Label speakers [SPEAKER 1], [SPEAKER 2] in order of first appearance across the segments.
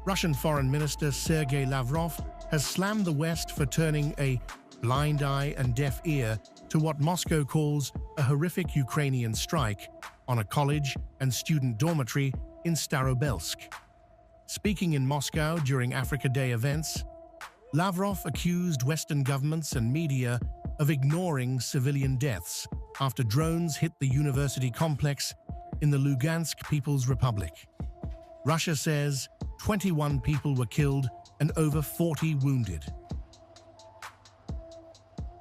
[SPEAKER 1] Russian Foreign Minister Sergey Lavrov has slammed the West for turning a blind eye and deaf ear to what Moscow calls a horrific Ukrainian strike on a college and student dormitory in Starobelsk. Speaking in Moscow during Africa Day events, Lavrov accused Western governments and media of ignoring civilian deaths after drones hit the university complex in the Lugansk People's Republic. Russia says 21 people were killed and over 40 wounded.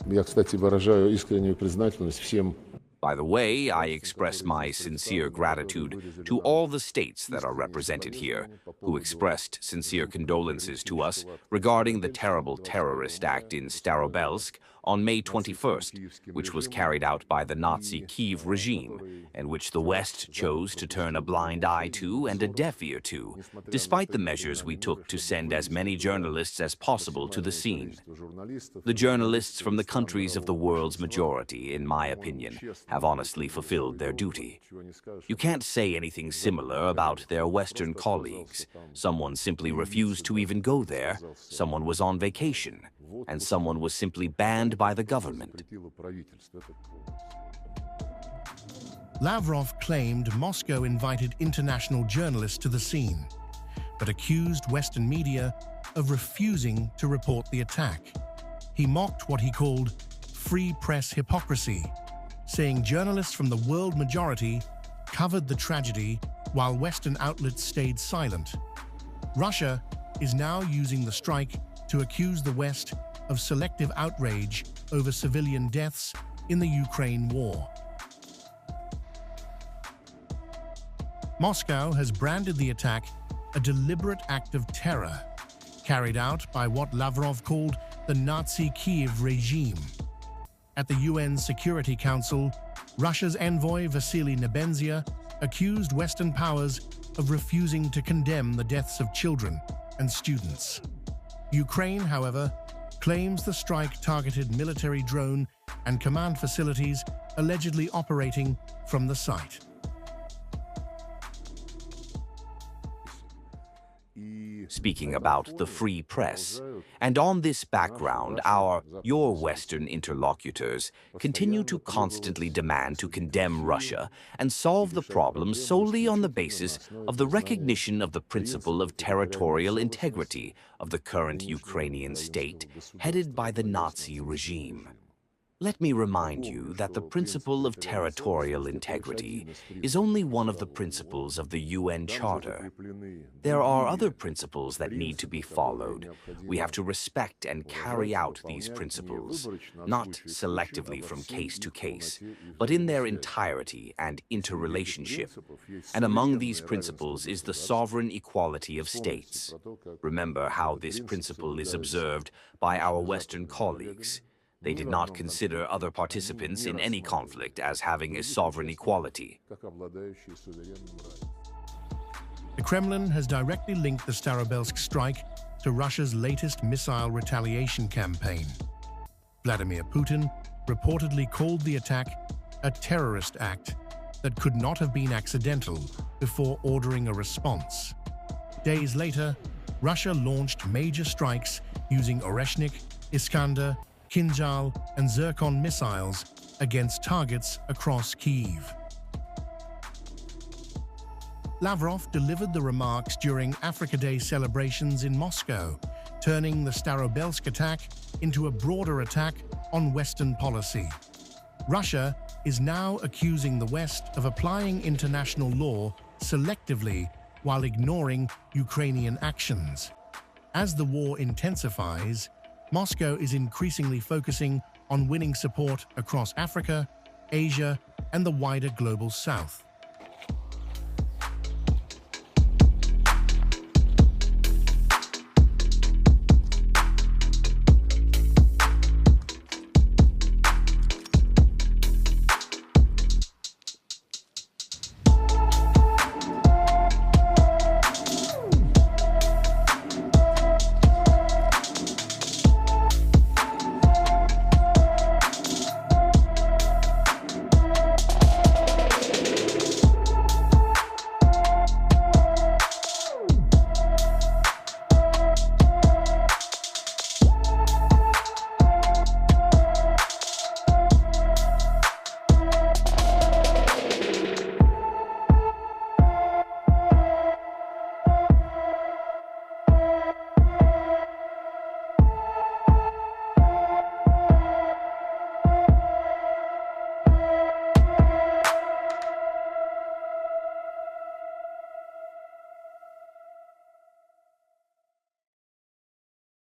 [SPEAKER 2] Я, кстати, выражаю искреннюю признательность всем.
[SPEAKER 3] By the way, I express my sincere gratitude to all the states that are represented here, who expressed sincere condolences to us regarding the terrible terrorist act in Starobelsk on May 21st, which was carried out by the Nazi Kiev regime, and which the West chose to turn a blind eye to and a deaf ear to, despite the measures we took to send as many journalists as possible to the scene. The journalists from the countries of the world's majority, in my opinion, have honestly fulfilled their duty. You can't say anything similar about their Western colleagues. Someone simply refused to even go there, someone was on vacation, and someone was simply banned by the government.
[SPEAKER 1] Lavrov claimed Moscow invited international journalists to the scene, but accused Western media of refusing to report the attack. He mocked what he called free press hypocrisy, saying journalists from the world majority covered the tragedy while Western outlets stayed silent. Russia is now using the strike to accuse the West of selective outrage over civilian deaths in the Ukraine war. Moscow has branded the attack a deliberate act of terror, carried out by what Lavrov called the Nazi Kiev regime. At the UN Security Council, Russia's envoy Vasily Nebenzia accused Western powers of refusing to condemn the deaths of children and students. Ukraine, however, claims the strike targeted military drone and command facilities allegedly operating from the site.
[SPEAKER 3] Speaking about the free press. And on this background, your Western interlocutors continue to constantly demand to condemn Russia and solve the problem solely on the basis of the recognition of the principle of territorial integrity of the current Ukrainian state, headed by the Nazi regime. Let me remind you that the principle of territorial integrity is only one of the principles of the UN Charter. There are other principles that need to be followed. We have to respect and carry out these principles, not selectively from case to case, but in their entirety and interrelationship. And among these principles is the sovereign equality of states. Remember how this principle is observed by our Western colleagues. They did not consider other participants in any conflict as having a sovereign equality.
[SPEAKER 1] The Kremlin has directly linked the Starobelsk strike to Russia's latest missile retaliation campaign. Vladimir Putin reportedly called the attack a terrorist act that could not have been accidental before ordering a response. Days later, Russia launched major strikes using Oreshnik, Iskander, Kinzhal, and Zircon missiles against targets across Kyiv. Lavrov delivered the remarks during Africa Day celebrations in Moscow, turning the Starobelsk attack into a broader attack on Western policy. Russia is now accusing the West of applying international law selectively while ignoring Ukrainian actions. As the war intensifies, Moscow is increasingly focusing on winning support across Africa, Asia, and the wider global South.